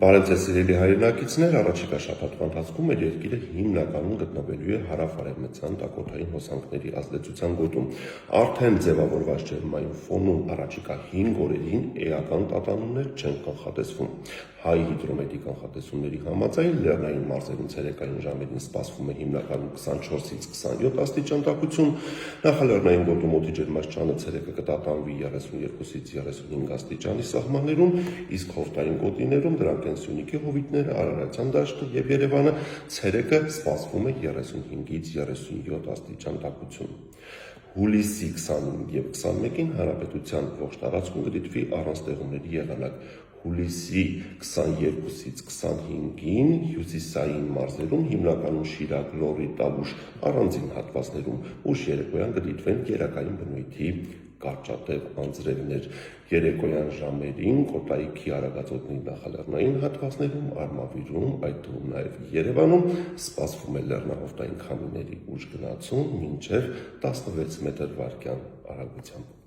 Բարև ձեզ սիրելի հայրենակիցներ, առաջիկա շաբաթվա ընթացքում մեր երկիրը հիմնականում գտնվելու է հարավ-արևմտյան տակոթային հոսանքների ազդեցության գոտում։ Արդեն ձևավորված ջերմային ֆոնում առաջիկա 5 օրերին էական տատանումներ չեն կանխատեսվում։ Հայ հիդրոմետի կանխատեսումների համաձայն լեռնային մարզերում ցերեկային ժամերին սպասվում է հիմնականում 24-ից 27 աստիճան տաքություն, նախալեռնային գոտում օդի ջերմաստիճանը ցերեկը կտատանվի 32-ից 35 աստիճանի սահմաններում, իսկ հովտային գոտիներում դրանք են Սյունիքի հովիտները, Արարատյան դաշտը եւ Երևանը, ցերեկը սպասվում է 35-ից 37 աստիճան տաքություն։ Հուլիսի 25 եւ 21-ին հանրապետության ողջ տարածքում կդիտվի առանց տեղումների եղանակ։ Հուլիսի 22-ից 25-ին հյուսիսային մարզերում հիմնականում Շիրակ, Լոռի, Տավուշ առանձին հատվածներում ուշ երեկոյան կդիտվեն գերակային բնույթի կարճատև անձրևներ։ Երեկոյան ժամերին Կոտայքի Արագածոտնի նախալեռնային հատվածներում, Արմավիրում, այդ թվում նաև Երևանում սպասվում է լեռնահովտային քամիների ուժ գնացում մինչև 16 մետր/վայրկյան արագությամբ։